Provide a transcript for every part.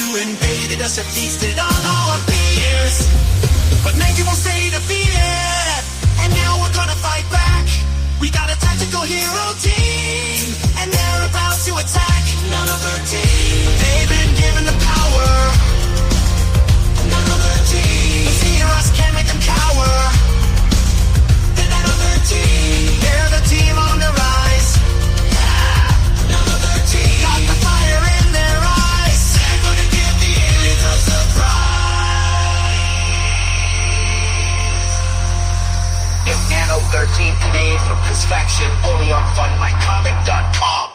you invaded us and feasted on our fears. But man, you won't stay defeated, and now we're gonna fight back. We got a tactical hero team, and they're about to attack. Nano-13, they've been given the power. Nano-13, the heroes can't make them cower. The Nano-13, they're the team on the rise. Nano-13, got the fire in their eyes. They're gonna give the aliens a surprise. New Nano-13 made from Kris faction, only on funmycomic.com.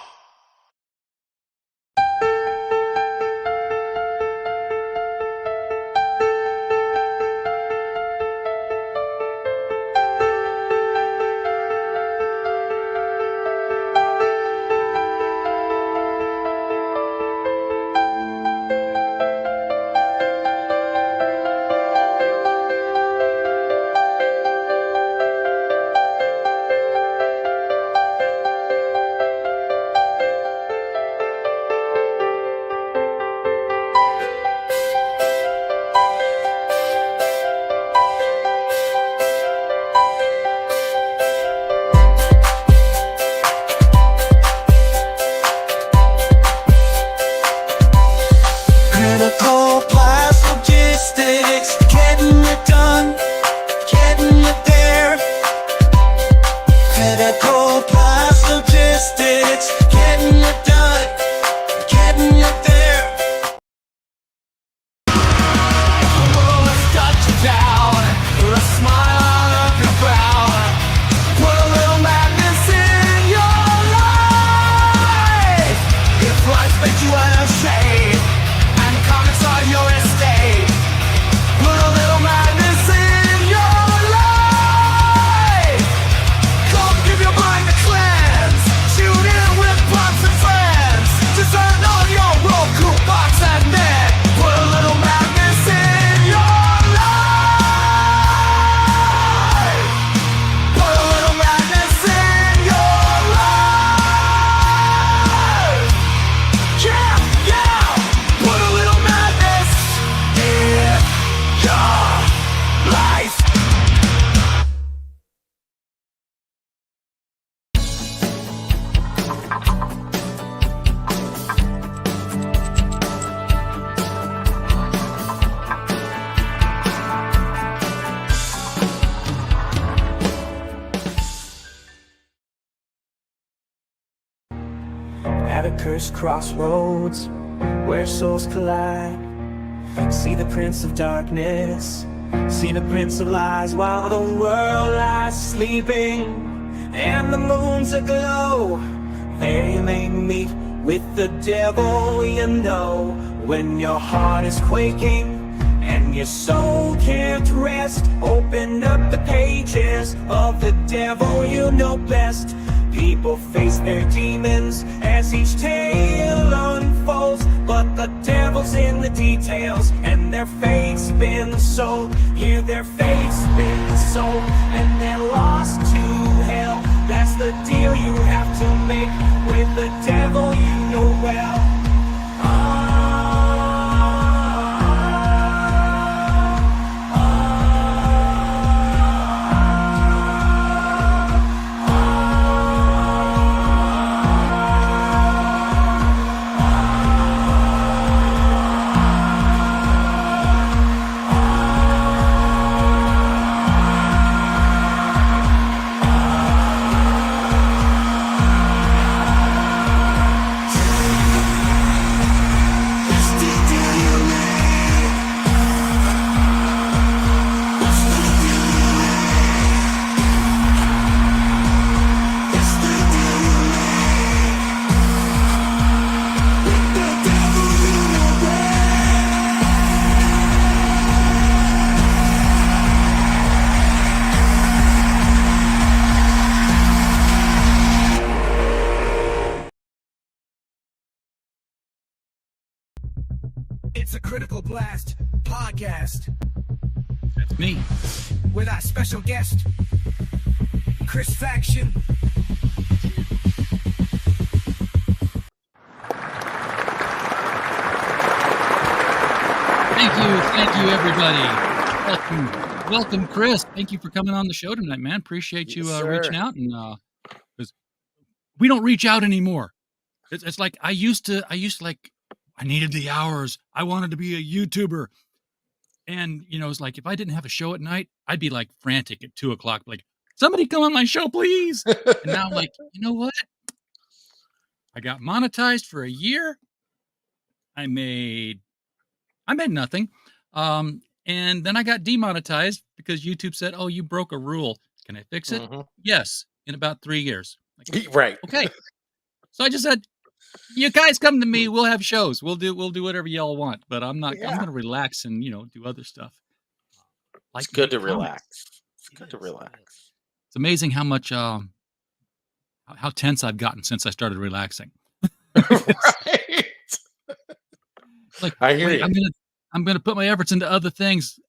At a cursed crossroads where souls collide, see the Prince of Darkness, see the Prince of Lies, while the world lies sleeping and the moon's aglow. They may meet with the devil, you know. When your heart is quaking and your soul can't rest, open up the pages of the devil you know best. People face their demons as each tale unfolds, but the devil's in the details, and their fate's been sold. Hear their fate's been sold, and they're lost to hell. That's the deal you have to make with the devil you know well. It's a Critical Blast podcast. That's me. With our special guest, Kris Faction. Thank you, everybody. Welcome, Kris. Thank you for coming on the show tonight, man. Appreciate you reaching out, and because we don't reach out anymore. It's like I used to like I needed the hours. I wanted to be a YouTuber, and it's like if I didn't have a show at night, I'd be like frantic at 2:00, like somebody come on my show, please. And now I'm like, you know what? I got monetized for a year. I made nothing. And then I got demonetized because YouTube said, "Oh, you broke a rule. Can I fix it?" Yes, in about 3 years. Like, Right. okay. So I just said, "You guys come to me. We'll have shows. We'll do whatever y'all want." But I'm not. I'm going to relax and do other stuff. It's good to relax. It's good to relax. It's amazing how much how tense I've gotten since I started relaxing. Right. Like, I hear you. I'm gonna put my efforts into other things.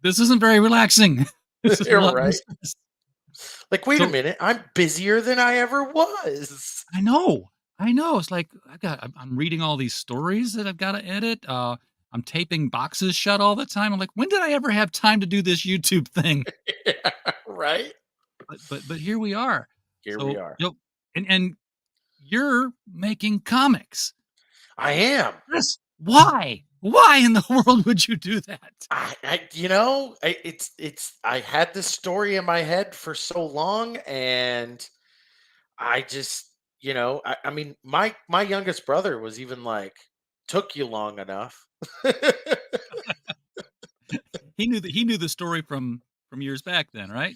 This isn't very relaxing. This is You're right. Like, wait a minute, I'm busier than I ever was. I know. It's like I'm reading all these stories that I've got to edit. I'm taping boxes shut all the time. I'm like, when did I ever have time to do this YouTube thing? Yeah, right. But here we are. We are. And you're making comics. I am. Chris, why? Why in the world would you do that? I had this story in my head for so long, and I just, I mean, my youngest brother was even like, "Took you long enough." He knew the story from years back then, right?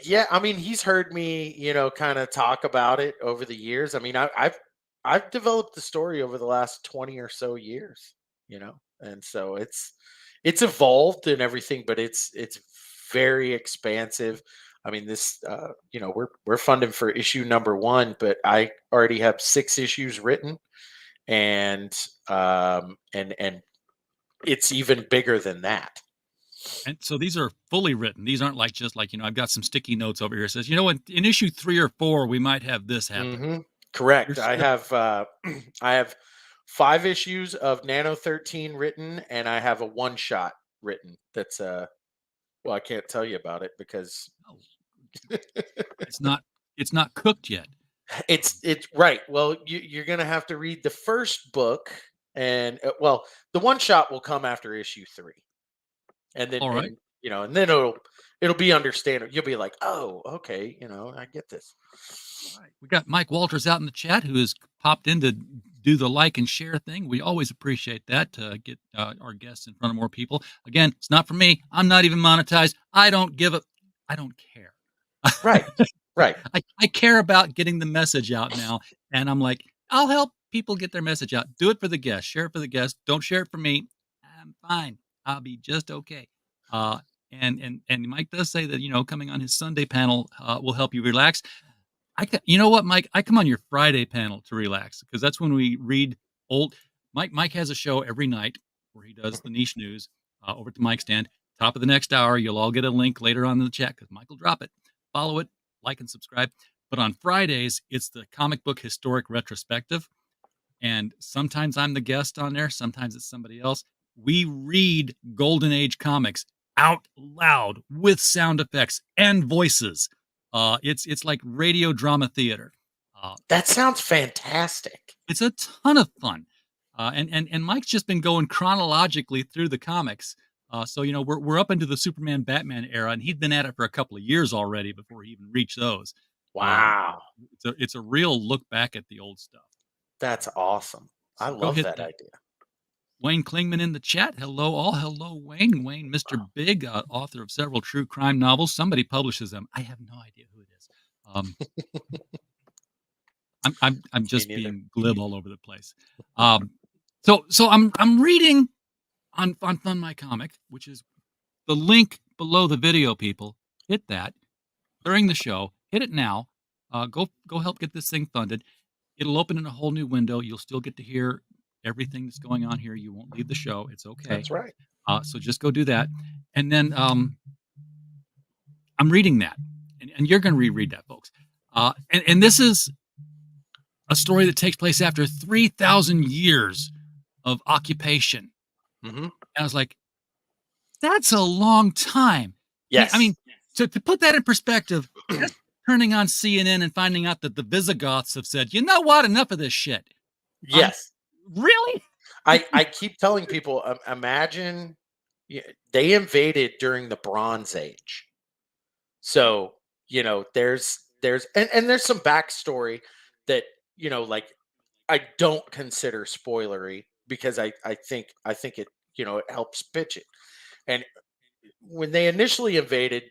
Yeah, I mean, he's heard me, kind of talk about it over the years. I mean, I've developed the story over the last 20 or so years, and so it's evolved and everything, but it's very expansive. I mean, this, we're funding for issue number 1, but I already have 6 issues written, and it's even bigger than that. And so these are fully written. These aren't like just like, I've got some sticky notes over here. It says, in issue 3 or 4, we might have this happen. Mm-hmm. Correct. I have 5 issues of Nano-13 written, and I have a one-shot written. That's well, I can't tell you about it because it's not cooked yet. It's right. Well, you're gonna have to read the first book, and well, the one shot will come after issue 3, and then all right, and then it'll be understandable. You'll be like, oh, okay, I get this. All right. We got Mike Walters out in the chat who has popped in to do the like and share thing. We always appreciate that to get our guests in front of more people. Again, it's not for me. I'm not even monetized. I don't care. Right. Right. I care about getting the message out now. And I'm like, I'll help people get their message out. Do it for the guest. Share it for the guest. Don't share it for me. I'm fine. I'll be just okay. And Mike does say that, coming on his Sunday panel will help you relax. You know what, Mike? I come on your Friday panel to relax because that's when we read old. Mike has a show every night where he does the niche news over at the mic stand. Top of the next hour, you'll all get a link later on in the chat because Mike will drop it. Follow it, like and subscribe. But on Fridays, it's the comic book historic retrospective. And sometimes I'm the guest on there. Sometimes it's somebody else. We read Golden Age comics out loud with sound effects and voices. It's like radio drama theater. That sounds fantastic. It's a ton of fun. And Mike's just been going chronologically through the comics. So we're up into the Superman Batman era, and he'd been at it for a couple of years already before he even reached those. Wow. It's a real look back at the old stuff. That's awesome. So I love that idea. Wayne Klingman in the chat. Hello, all. Hello, Wayne. Wayne, Mr. Big, author of several true crime novels. Somebody publishes them. I have no idea who it is. I'm just being glib all over the place. So I'm reading on Fund My Comic, which is the link below the video. People, hit that during the show. Hit it now. Go help get this thing funded. It'll open in a whole new window. You'll still get to hear everything that's going on here. You won't leave the show. It's okay. That's right. So just go do that. And then I'm reading that. And you're going to reread that, folks. And this is a story that takes place after 3,000 years of occupation Hmm. And I was like, that's a long time. I Yes. mean, to put that in perspective, that's turning on CNN and finding out that the Visigoths have said, you know what, enough of this shit. Um, Yes. really? I keep telling people, imagine they invaded during the Bronze Age. So, and there's some backstory that, like I don't consider spoilery because I think it, it helps pitch it. And when they initially invaded,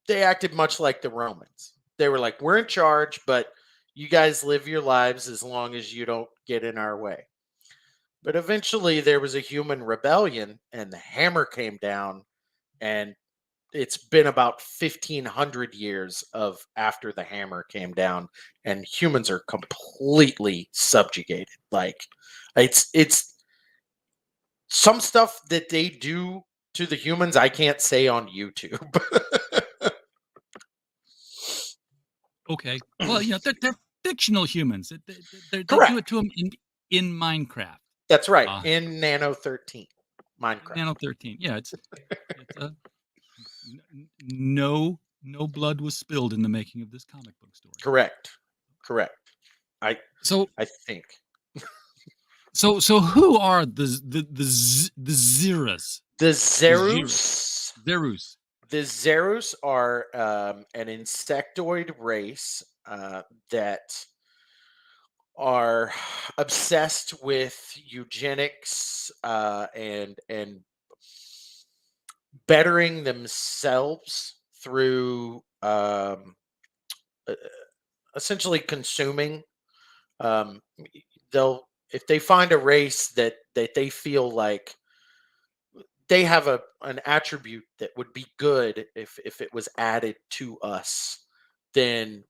they acted much like the Romans. They were like, "We're in charge, but you guys live your lives as long as you don't get in our way." But eventually there was a human rebellion and the hammer came down, and it's been about 1500 years of after the hammer came down, and humans are completely subjugated. Like it's some stuff that they do to the humans I can't say on YouTube. Okay. Well, they're fictional humans. They do it Correct. to them in Minecraft. That's right. Uh, In Nano-13 in Minecraft. Nano-13. Yeah, it's a no blood was spilled in the making of this comic book story. Correct. Correct. I So I think. so who are the Zeras? The The Zero Zerus. Zerus. The Zerus are an insectoid race that are obsessed with eugenics and bettering themselves through e- essentially consuming. Um, they'll if they find a race that they feel like they have an attribute that would be good if it was added to us, then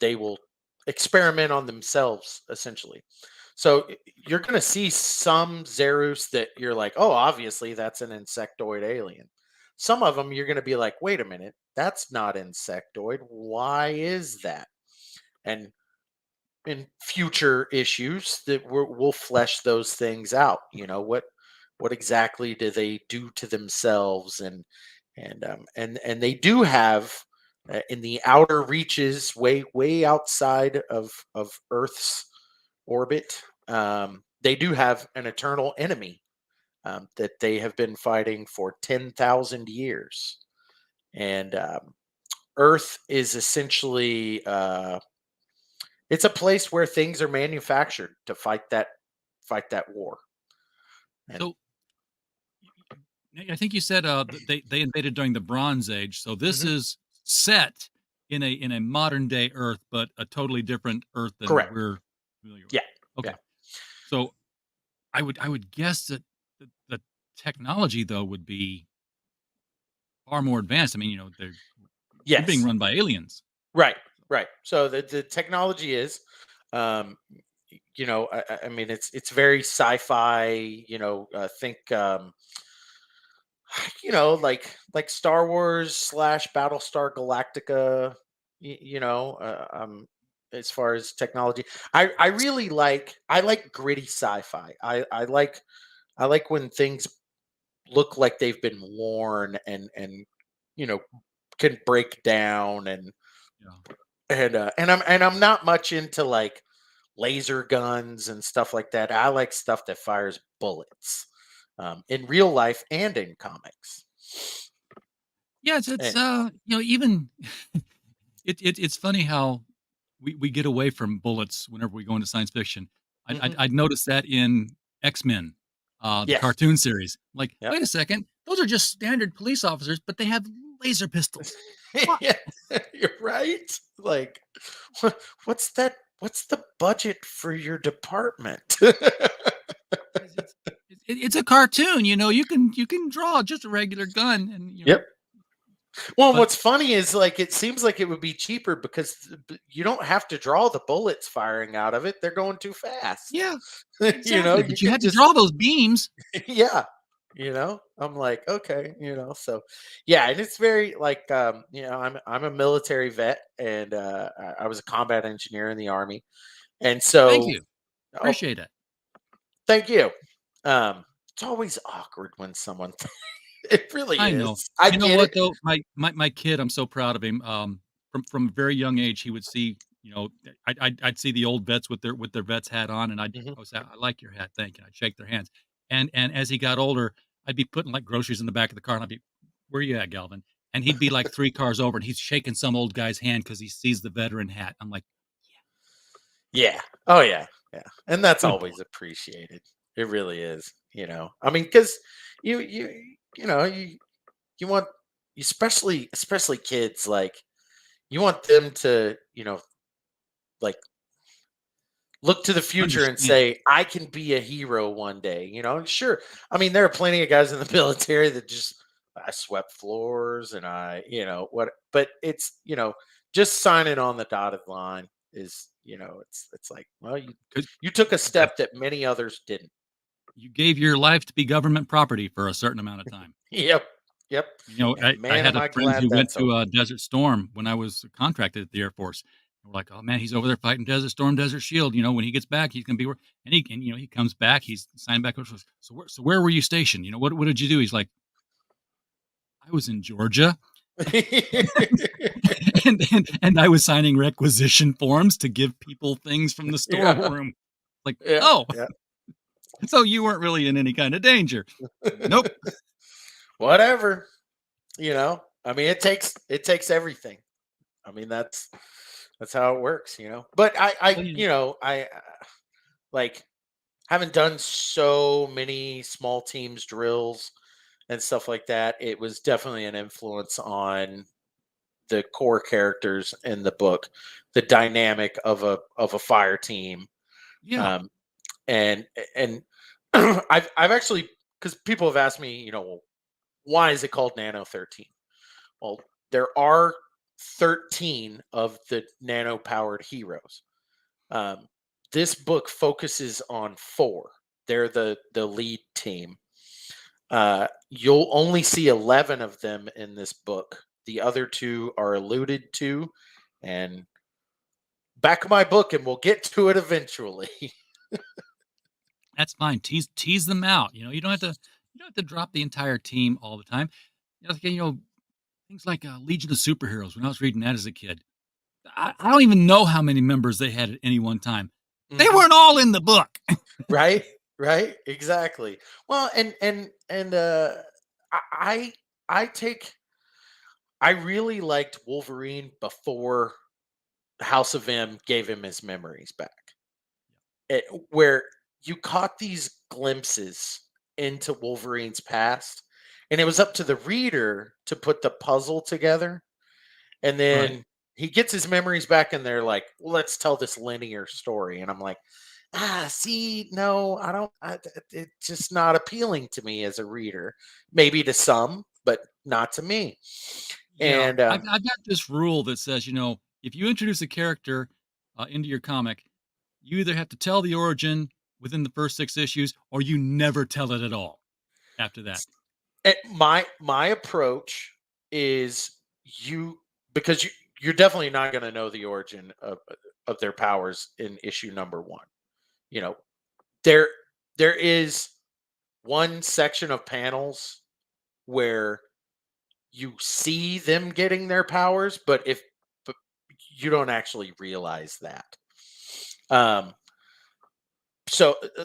they will experiment on themselves essentially. So you're going to see some Zerus that you're like, oh, obviously that's an insectoid alien. Some of them you're going to be like, wait a minute, that's not insectoid. Why is that? And in future issues that we'll flesh those things out. What exactly do they do to themselves, and they do have in the outer reaches, way outside of Earth's orbit. They do have an eternal enemy that they have been fighting for 10,000 years, and Earth is essentially it's a place where things are manufactured to fight that war. And So I think you said they invaded during the Bronze Age. So this Mhm. is set in a modern day Earth, but a totally different Earth than Correct. we're familiar with. Yeah. Yeah. Okay. So I would guess that the technology though would be far more advanced. I mean, we're being Yes. run by aliens. Right. Right. So the technology is, um, I mean, it's very sci-fi. Think, like Star Wars slash Battlestar Galactica. As far as technology, I like gritty sci-fi. I like when things look like they've been worn and you know can break down Yeah. and I'm not much into like laser guns and stuff like that. I like stuff that fires bullets in real life and in comics. Yeah, it's And even it's funny how we get away from bullets whenever we go into science fiction. mhm, I'd noticed that in X-Men, the yes, cartoon series. Like, yep. wait a second, those are just standard police officers, but they have laser pistols. What? Yeah, you're right. Like, what's that? What's the budget for your department? It's a cartoon, you can draw just a regular gun, and Yep. Well, and but what's funny is like it seems like it would be cheaper because you don't have to draw the bullets firing out of it. They're going too fast. yeah, exactly. You But you can had to just draw those beams. yeah. I'm like, okay, so yeah, and it's very like I'm a military vet and I was a combat engineer in the army. And Thank so you, oh, appreciate it. thank you. Um it's always awkward when someone it really I know. is. I You know get what it. though? My kid, I'm so proud of him. From a very young age, he would see, I'd see the old vets with their vets hat on, and Mhm. I would say, "I like your hat, thank you." I'd shake their hands, and as he got older, I'd be putting like groceries in the back of the car, and I'd be, "Where you at, Galvin?" And he'd be like 3 cars over, and he's shaking some old guy's hand because he sees the veteran hat. I'm like, Yeah. Oh yeah. Yeah. And that's "Good boy." always appreciated. It really is, I mean, because you you know, you want especially kids, like you want them to, like look to the future and Understand. say, I can be a hero one day, And sure, I mean, there are plenty of guys in the military that just I swept floors and what, but it's, just signing on the dotted line is, it's like, well, Because you took a like, step that many others didn't. you gave your life to be government property for a certain amount of time. Yep. Yep. And I man, had am a I friend glad who went that's to, over. Desert Storm when I was contracted at the Air Force. We're like, "Oh, man, he's over there fighting Desert Storm, Desert Shield, when he gets back, he's gonna be where," he comes back, he's signed back, so where were you stationed? What did you do?" He's like, "I was in Georgia, and I was signing requisition forms to give people things from the Yeah. storeroom." Like, Yeah. "Oh, Yeah. so you weren't really in any kind of danger." "Nope." Whatever. I mean, it takes everything. I mean, that's how it works, But Well, you like having done so many small teams drills and stuff like that. It was definitely an influence on the core characters in the book, the dynamic of a fire team, yeah. um, and I've actually, because people have asked me, well, why is it called Nano-13? Well, there are 13 of the nano powered heroes. Um, this book focuses on four. They're the lead team. You'll only see 11 of them in this book. The other two are alluded to, and back of my book, and we'll get to it eventually. That's fine. Tease them out. You don't have to drop the entire team all the time. Things like Legion of Superheroes. When I was reading that as a kid, I don't even know how many members they had at any one time. They Mhm. weren't all in the book. Right, right, exactly. Well, and I I take I really liked Wolverine before House of M gave him his memories back. Where you caught these glimpses into Wolverine's past, and it was up to the reader to put the puzzle together. And Right. then he gets his memories back, and they're like, well, let's tell this linear story. And I'm like, see, no, I don't, it's just not appealing to me as a reader. Maybe to some, but not to me. Yeah, And I've got this rule that says, if you introduce a character into your comic, you either have to tell the origin within the first 6 issues, or you never tell it at all after that. my approach is you because you're definitely not going to know the origin of their powers in issue number one. You know, there there is one section of panels where you see them getting their powers, but you don't actually realize that. Um,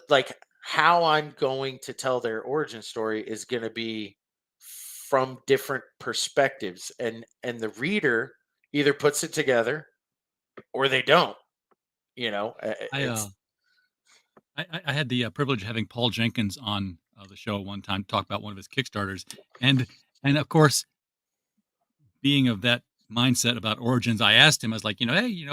like how I'm going to tell their origin story is going to be from different perspectives, and the reader either puts it together or they don't. I It's I had the privilege of having Paul Jenkins on the show one time to talk about one of his Kickstarters, and and of course, being of that mindset about origins, I asked him, I was like, hey,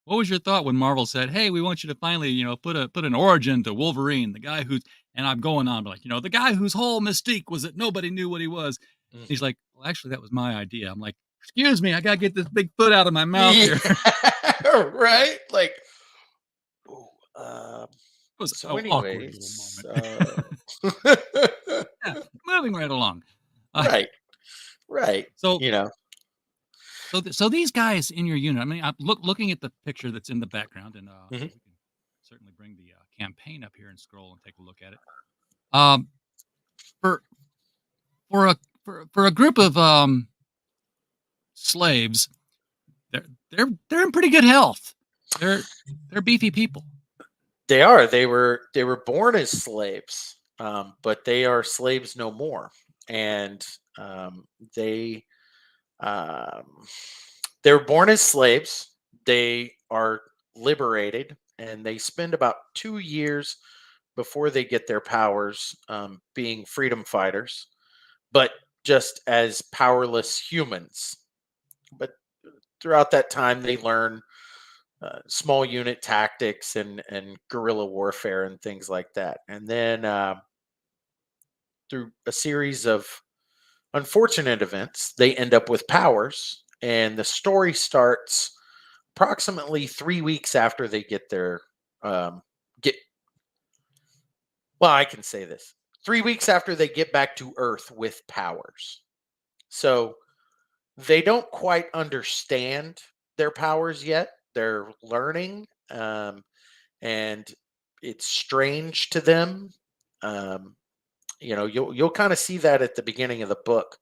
what was your thought when Marvel said, "Hey, we want you to finally, put an origin to Wolverine, the guy who's," and I'm going on like, the guy whose whole mystique was that nobody knew what he was. He's Mhm. like, "Well, actually, that was my idea." I'm like, "Excuse me, I gotta get this big foot out of my mouth Yeah, here." right. Like, ooh, It was so, an awkward little anyways, moment. Yeah, moving right along. Uh, right, right. so You know, so these guys in your unit. I mean, I'm looking at the picture that's in the background, and Mhm. we can certainly bring the campaign up here and scroll and take a look at it. Um, for a group of slaves, they're in pretty good health. They're beefy people. They are. They were born as slaves, but they are slaves no more, and they um, they were born as slaves. They are liberated, and they spend about 2 years before they get their powers, being freedom fighters, but just as powerless humans. But throughout that time, they learn small unit tactics and guerrilla warfare and things like that. And then through a series of unfortunate events, they end up with powers. And the story starts approximately 3 weeks after they get their get. Well, I can say this: 3 weeks after they get back to Earth with powers. So they don't quite understand their powers yet. They're learning, and it's strange to them. Um, you'll kind of see that at the beginning of the book,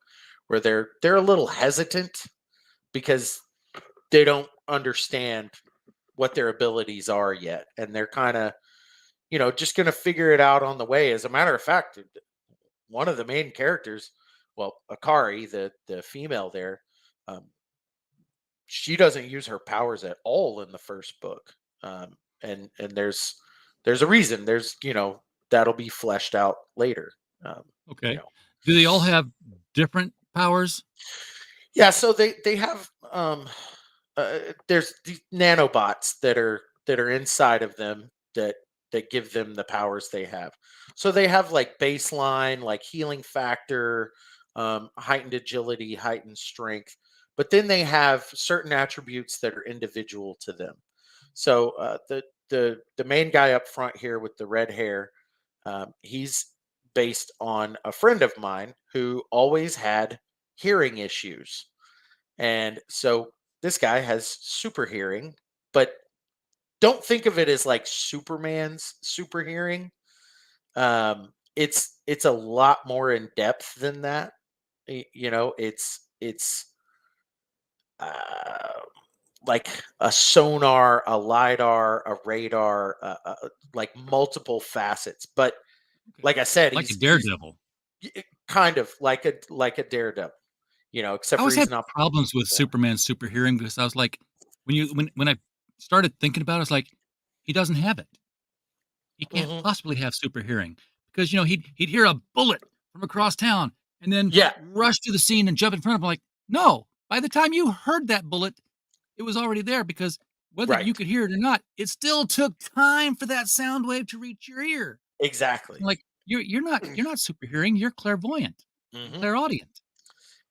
where they're a little hesitant because they don't understand what their abilities are yet, and they're kind of just going to figure it out on the way. As a matter of fact, one of the main characters, well, Akari, the female there, um, she doesn't use her powers at all in the first book, and there's a reason. There's that'll be fleshed out later. Um, you Okay. know, Do they all have different powers? yeah. So they have there's these nanobots that are inside of them that give them the powers they have. So they have like baseline, like healing factor, heightened agility, heightened strength, but then they have certain attributes that are individual to them. So the main guy up front here with the red hair, he's based on a friend of mine who always had hearing issues, and so this guy has super hearing, but don't think of it as like Superman's super hearing. It's a lot more in depth than that. It's uh, like a sonar, a lidar, a radar, like multiple facets. But Okay. like I said, Like a he's daredevil. kind of like a daredevil. I Except for always he's had not. problems with Yeah. Superman's super hearing because I was like, when I started thinking about it, I was like, he doesn't have it. He can't Hmm. possibly have super hearing because he'd hear a bullet from across town and then Yeah. rush to the scene and jump in front of him. Like, no, by the time you heard that bullet, it was already there because whether you Right. could hear it or not, it still took time for that sound wave to reach your ear. Exactly. Like you're not super hearing, you're clairvoyant, you're Hmm. clairaudient,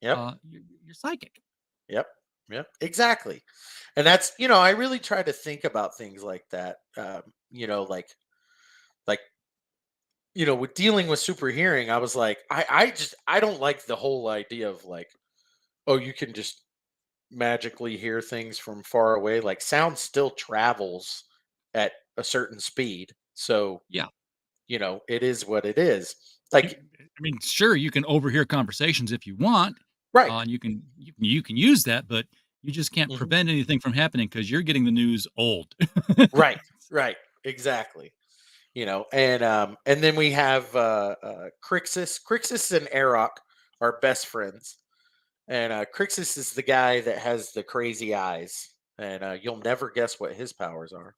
Yep. you're psychic. Yep. Yep. Exactly. And that's, I really try to think about things like that. Like, with dealing with super hearing, I was like, I don't like the whole idea of like, oh, you can just magically hear things from far away. Like sound still travels at a certain speed. So, Yeah. it is what it is. You Like, I mean, sure, you can overhear conversations if you want, right. and you can use that, but you just can't Hmm. prevent anything from happening because 'cause you're getting the news old. Right. Right. Exactly. And then we have Crixus. Crixus and Arok are best friends, and Crixus is the guy that has the crazy eyes, and you'll never guess what his powers are.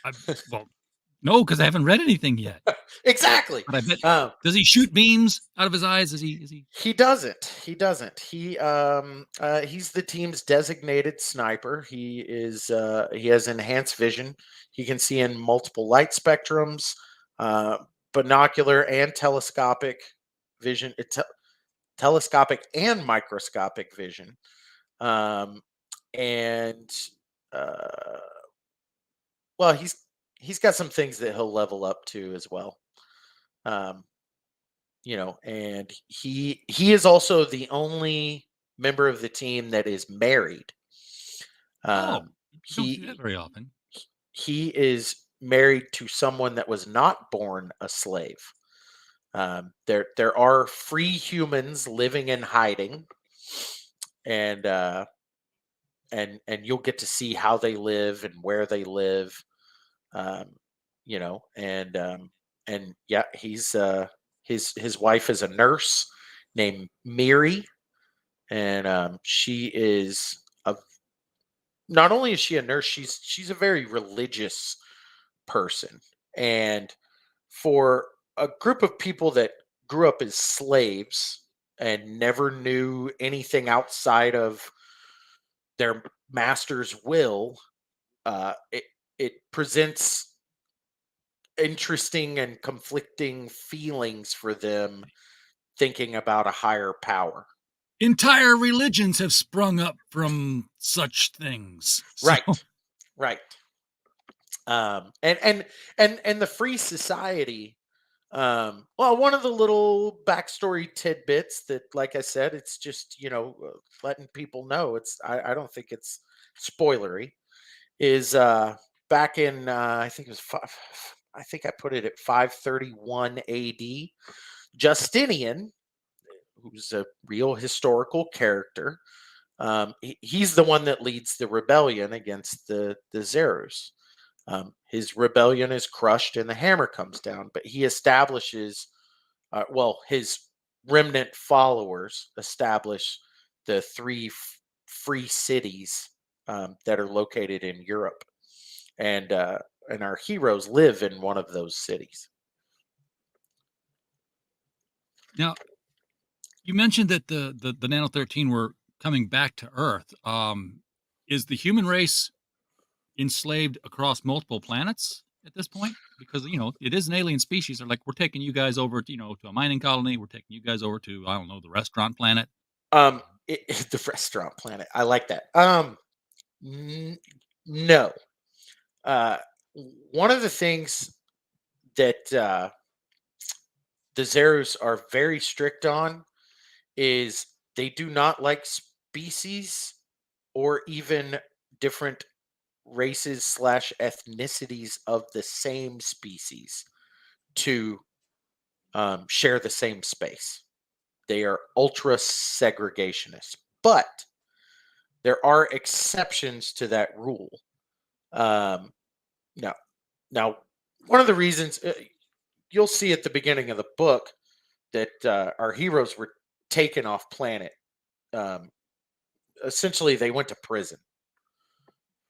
I Well, no, because I haven't read anything yet, Exactly. but I bet Um, does he shoot beams out of his eyes? Is he he doesn't. He doesn't. He's the team's designated sniper. He has enhanced vision. He can see in multiple light spectrums, uh, binocular and telescopic vision. Telescopic and microscopic vision, um, and uh, well, he's got some things that he'll level up to as well. Um, and he is also the only member of the team that is married. Oh, Um, you don't see that he very often. he is married to someone that was not born a slave. There are free humans living in hiding, and and you'll get to see how they live and where they live. Um, and yeah, he's his wife is a nurse named Miri, and she is a not only is she a nurse, she's a very religious person. And for a group of people that grew up as slaves and never knew anything outside of their master's will, it presents interesting and conflicting feelings for them thinking about a higher power. Entire religions have sprung up from such things. So, Right. Right. And the free society. Well, one of the little backstory tidbits that, like I said, it's just letting people know. I don't think it's spoilery. Is back in I think it was I think I put it at 531 A.D. Justinian, who's a real historical character. He's the one that leads the rebellion against the Zerus. His rebellion is crushed and the hammer comes down, but he establishes, his remnant followers establish the three free cities that are located in Europe, and our heroes live in one of those cities. now you mentioned that the Nano-13 were coming back to Earth. Is the human race enslaved across multiple planets at this point? Because it is an alien species. They're like, we're taking you guys over, to a mining colony. We're taking you guys over to, I don't know, the restaurant planet. The restaurant planet. I like that. No. Uh, One of the things that the Zerus are very strict on is they do not like species or even different races slash ethnicities of the same species to share the same space. They are ultra segregationists, but there are exceptions to that rule. Um, now, now, one of the reasons you'll see at the beginning of the book that our heroes were taken off planet. Um, Essentially, they went to prison,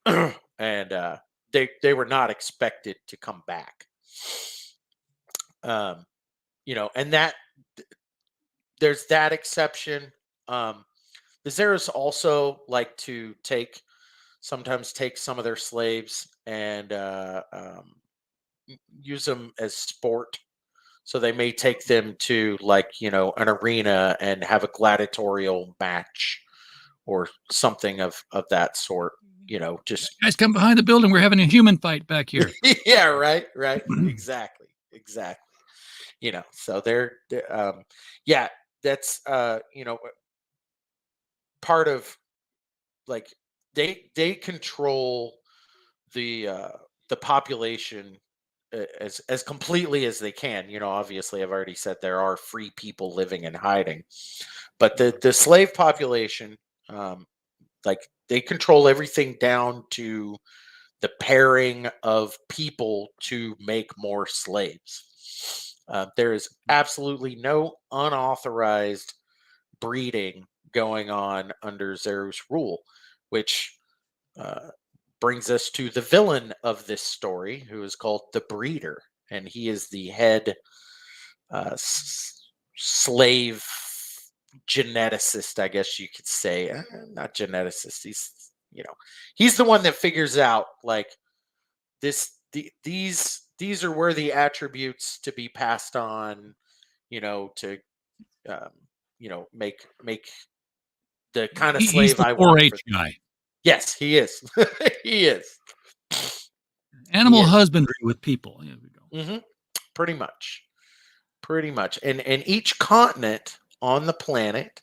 and they were not expected to come back. Um, and that there's that exception. The Zeros also like to sometimes take some of their slaves and use them as sport. So they may take them to an arena and have a gladiatorial match or something of that sort. Just Guys, come behind the building. We're having a human fight back here. yeah, right, exactly. So yeah, that's part of, like, they control the population as completely as they can. Obviously, I've already said there are free people living in hiding, but the slave population, like, they control everything down to the pairing of people to make more slaves. There is absolutely no unauthorized breeding going on under Zerus rule, which uh, brings us to the villain of this story, who is called the Breeder, and he is the head slave geneticist, I guess you could say. Not geneticist. He's the one that figures out, like, these are worthy attributes to be passed on, to um, make the kind of He's slave the I want 4-H for. guy. Yes, he is. He is. He Animal is. husbandry with people. Here we go. Hmm. Pretty much. Pretty much. And each continent on the planet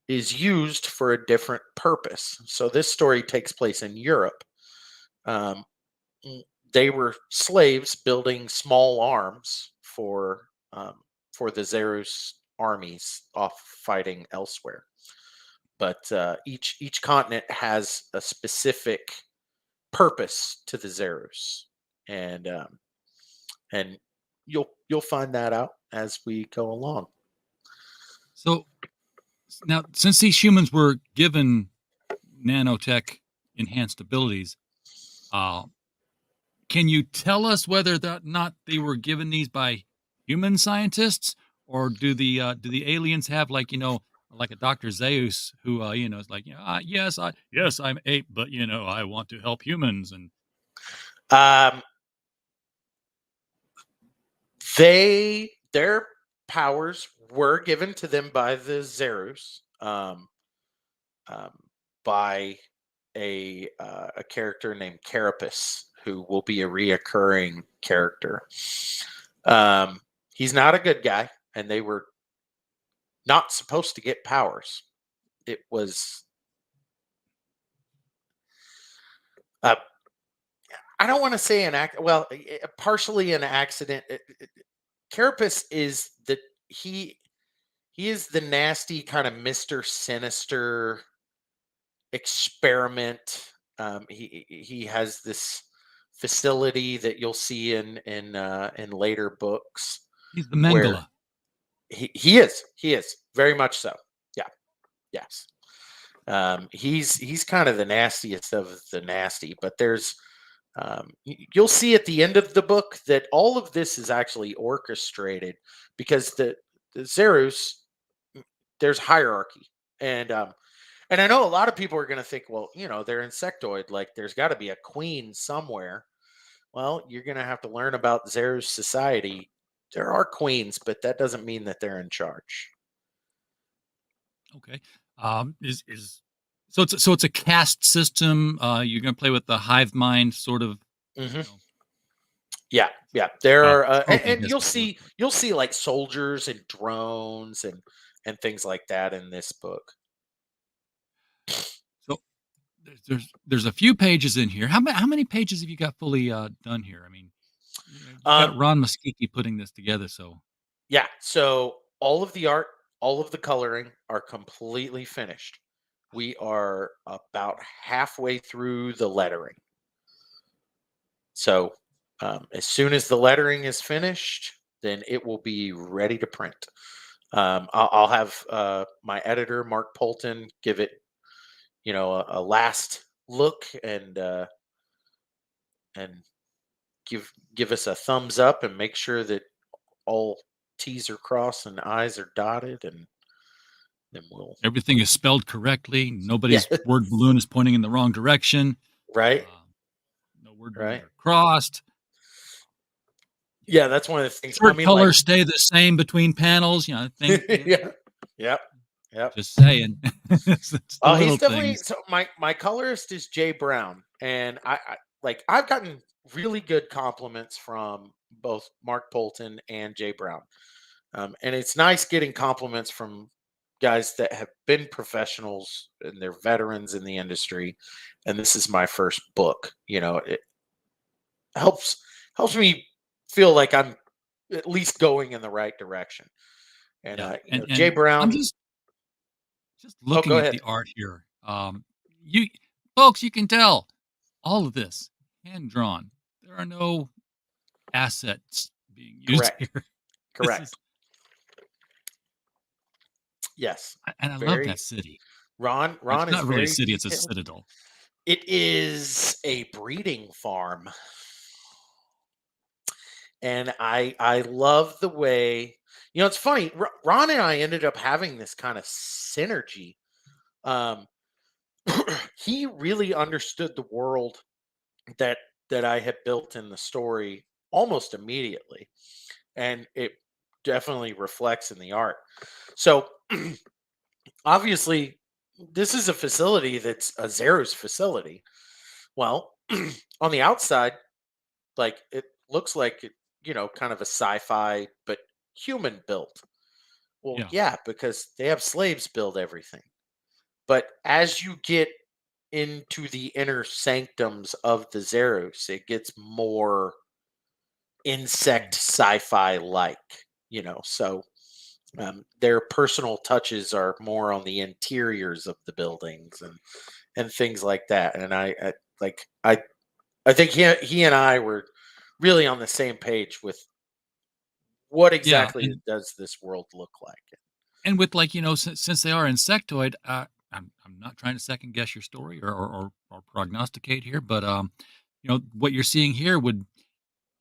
is used for a different purpose. So this story takes place in Europe. Um, they were slaves building small arms for for the Zerus armies off fighting elsewhere. But each continent has a specific purpose to the Zerus, and and you'll find that out as we go along. So now, since these humans were given nanotech enhanced abilities, uh, can you tell us whether or not they were given these by human scientists, or do the aliens have, like, like a Doctor Zeus who is like, yes, I'm ape, but I want to help humans, and Um, their powers were given to them by the Zerus, um, by a character named Carapace, who will be a reoccurring character. He's not a good guy, and they were not supposed to get powers. It was uh, I don't want to say an act. Well, partially an accident. Carapace is the he he is the nasty kind of Mr. Sinister experiment. He has this facility that you'll see in later books he's the where Mengele. he is very much so. Yeah, yes. He's kind of the nastiest of the nasty, but you'll see at the end of the book that all of this is actually orchestrated because the Zerus, there's hierarchy, and I know a lot of people are going to think, well, they're insectoid, like there's got to be a queen somewhere. Well, you're going to have to learn about Zerus society. There are queens, but that doesn't mean that they're in charge. Okay. Is so it's a caste system. You're gonna play with the hive mind sort of. Hmm. You know, Yeah. There are, trope, I and guess, you'll to work see with. you'll see like soldiers and drones and things like that in this book. So there's a few pages in here. How many pages have you got fully done here? I mean, you got Um, Ron Muschietti putting this together. So yeah. So all of the art, all of the coloring are completely finished. We are about halfway through the lettering. So as soon as the lettering is finished, then it will be ready to print. I'll have my editor, Mark Polton, give it, a last look and give us a thumbs up and make sure that all T's are crossed and I's are dotted, and then we'll. everything is spelled correctly. Yeah. Nobody's word balloon is pointing in the wrong direction. Right. Um, no word balloons Right. are crossed. Yeah, that's one of the things. I Shirt mean, like, colors stay the same between panels. I think. yeah, yep, yep. Just saying. It's the Oh, he's little definitely, things. so my colorist is Jay Brown, and I've gotten really good compliments from both Mark Polton and Jay Brown, and it's nice getting compliments from guys that have been professionals and they're veterans in the industry, and this is my first book. It helps helps me feel like I'm at least going in the right direction. And Yeah, Jay and I'm Brown. just Oh, go looking at ahead. the art here. You folks, you can tell all of this hand drawn. There are no assets being used Correct. here. This is, Correct. Yes. and I love that Very. city. Ron It's is not really a very city; it's a detailed. citadel. It is a breeding farm, and I love the way. It's funny. Ron and I ended up having this kind of synergy. Um, he really understood the world that I had built in the story almost immediately, and it definitely reflects in the art. So obviously, this is a facility that's a Zerus facility. Well, on the outside, like it looks like kind of a sci-fi but human built. Well, Yeah, yeah, because they have slaves build everything. But as you get into the inner sanctums of the Zerus, it gets more insect yeah. sci-fi like, so Their personal touches are more on the interiors of the buildings and things like that. And I think he and I were really on the same page with what Yeah, exactly does this world look like. and with, like, since they are insectoid, I'm not trying to second guess your story or prognosticate here, but, what you're seeing here would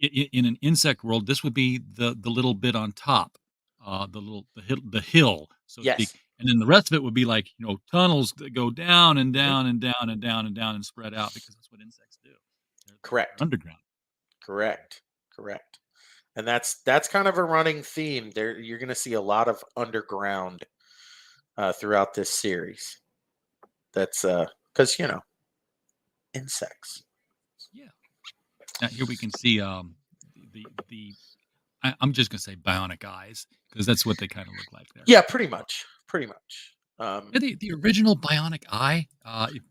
in an insect world, this would be the little bit on top, the hill, so to speak, Yes, and then the rest of it would be like, tunnels that go down and mhm, down and down and down and down and spread out because that's what insects do. They're correct, underground. correct, correct. And that's kind of a running theme. There, you're going to see a lot of underground throughout this series. That's because insects. Yeah. Now here we can see, the I'm just gonna say bionic eyes because that's what they kinda look like there. Yeah, pretty much, pretty much. Yeah, the original bionic eye,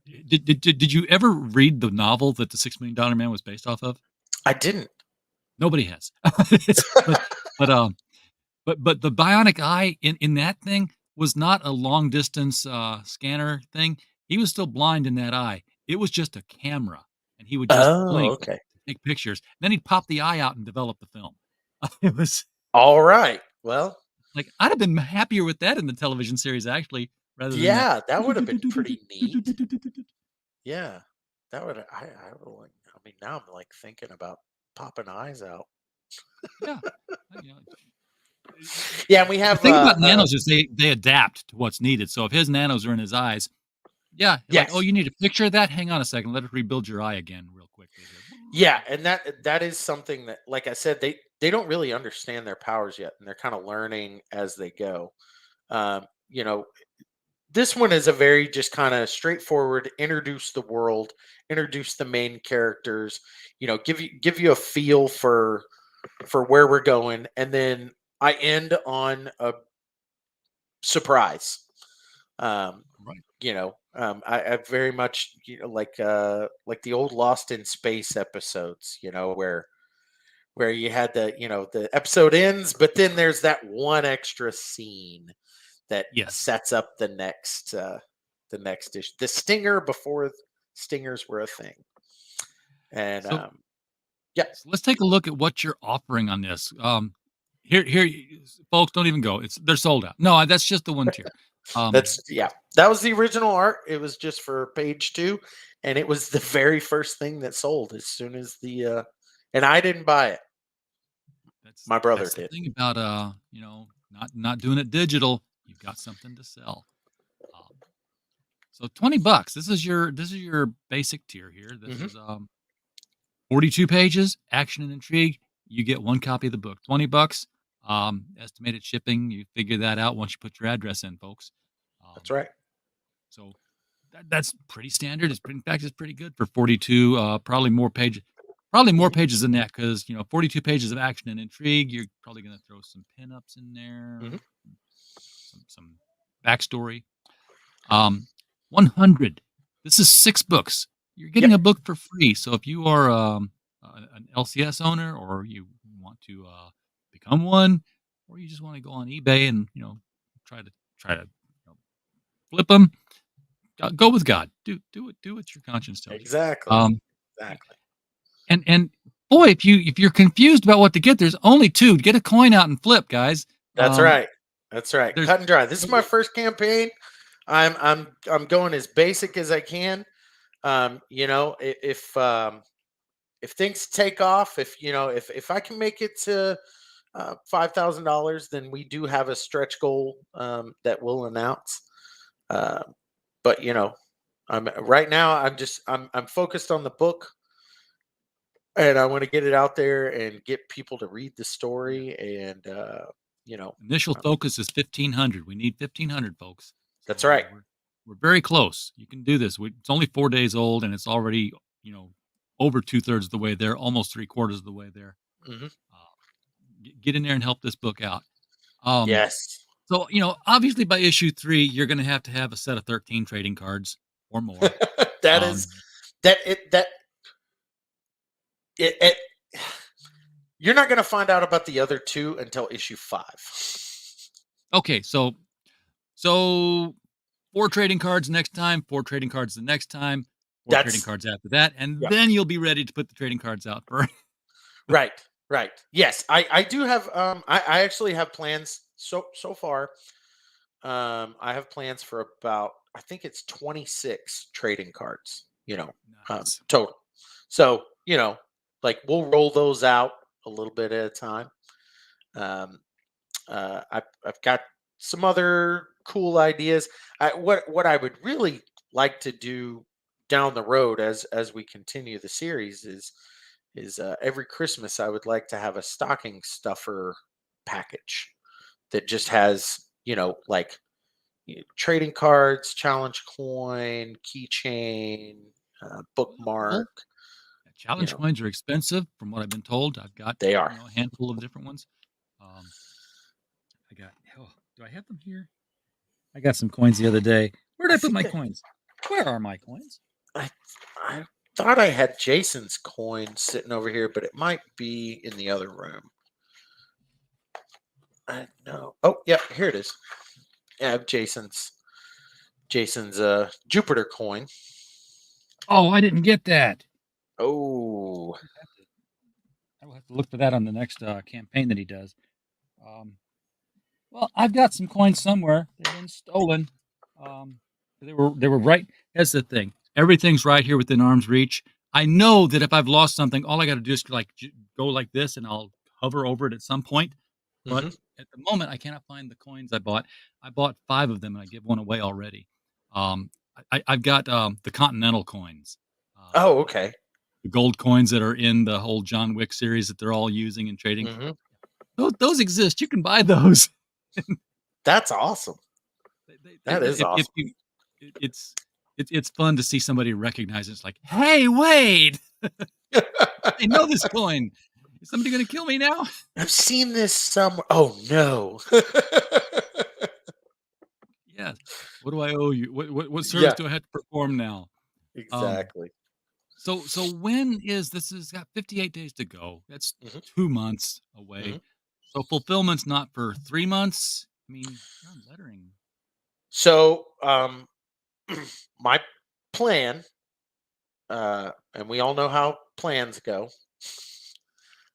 did you ever read the novel that the $6 Million Man was based off of? I didn't. Nobody has. It's but, um, but the bionic eye in that thing was not a long distance, scanner thing. He was still blind in that eye. It was just a camera, and he would just Oh, blink okay. to take pictures. Then he'd pop the eye out and develop the film. It was All right. Well, like, I'd have been happier with that in the television series actually, rather than that. yeah, that would have been pretty neat. Yeah, that would. I would like. I mean, now I'm like thinking about popping eyes out. Yeah. Yeah, and we The have. thing about nanos is they adapt to what's needed. So if his nanos are in his eyes, yeah, like, "Oh, Yes. you need a picture of that? Hang on a second, let us rebuild your eye again real quickly here." Yeah, and that is something that, like I said, they don't really understand their powers yet, and they're kind of learning as they go. Um, you know, this one is a very just kind of straightforward, introduce the world, introduce the main characters, give you a feel for where we're going, and then I end on a surprise. Um, Right. I very much like the old Lost in Space episodes, where you had the episode ends, but then there's that one extra scene that Yes. sets up the next dish, the stinger before stingers were a thing. And So yeah, so let's take a look at what you're offering on this. Here, folks, don't even go. They're sold out. No, that's just the one tier. Um, that was the original art. It was just for page 2, and it was the very first thing that sold as soon as and I didn't buy it. that's My brother that's the did. thing about, not doing it digital. You've got something to sell. Um, so $20. This is your basic tier here. This Hmm. is 42 pages, action and intrigue. You get one copy of the book. $20. Estimated shipping. You figure that out once you put your address in, folks. That's Um, right. so that's pretty standard. In fact, it's pretty good for 42. Probably more Hmm. pages than that because 42 pages of action and intrigue. You're probably going to throw some pinups in Hmm. there, some backstory. 100. This is 6 books. You're getting Yep. a book for free. So if you are an LCS owner, or you want to become one, or you just want to go on eBay and try to flip them, go with God. Do what your conscience tells you. Exactly. Um, Exactly. and boy, if you're confused about what to get, there's only 2. Get a coin out and flip, guys. That's right. That's right. There's Cut and dry. This is my first campaign. I'm going as basic as I can. If things take off, if I can make it to $5,000, then we do have a stretch goal that we'll announce. Uh, but I'm right now. I'm focused on the book, and I want to get it out there and get people to read the story. And you know, initial um, focus is 1,500. We need 1,500, folks. So that's right. we're very close. You can do this. It's only 4 days old, and it's already over 2/3 of the way there, almost 3/4 of the way there. Hmm. Get in there and help this book out. Um, Yes, so obviously by issue 3, you're going to have a set of 13 trading cards or more. that is Um, that it that it. You're not going to find out about the other 2 until issue 5. Okay, so 4 trading cards next time, 4 trading cards the next time, 4 trading That's cards after that, and yeah. then you'll be ready to put the trading cards out for Right, right. Yes, I do have I actually have plans so far. I have plans for about I think it's 26 trading cards, Nice. total. So, like we'll roll those out a little bit at a time. Um I've got some other cool ideas. What I would really like to do down the road as we continue the series is every Christmas I would like to have a stocking stuffer package that just has like trading cards, challenge coin, keychain, Well, bookmark. You challenge know coins are expensive from what I've been told. I've got, they are. a handful of different ones. Um, I got do I have them here? I got some coins the other day. Where I did I put think my coins? Where are my coins? I I thought I had Jason's coin sitting over here, but it might be in the other room. I know. Oh, yeah, here it is. I have Jason's Jupiter coin. Oh, I didn't get that. Oh, I will have to look for that on the next campaign that he does. Um, well, I've got some coins somewhere. They've been stolen. Um, they were right. That's the thing. Everything's right here within arm's reach. I know that if I've lost something, all I got to do is go like this, and I'll hover over it at some point. But hmm. at the moment, I cannot find the coins I bought. I bought 5 of them, and I give one away already. Um, I've got the Continental coins, Oh, okay. the gold coins that are in the whole John Wick series that they're all using and trading. Hmm. Those exist. You can buy those. That's awesome. That is If awesome. you, it's fun to see somebody recognize it. It's like, hey, wait, I know this coin. Is somebody going to kill me now? I've seen this somewhere. Oh no. Yes. What do I owe you? What service Yeah, do I have to perform now? Um, exactly. so when is this? Has got 58 days to go. That's Hmm. 2 months Hmm. away. So fulfillment's not for 3 months. I mean, darn lettering. So, my plan, and we all know how plans go.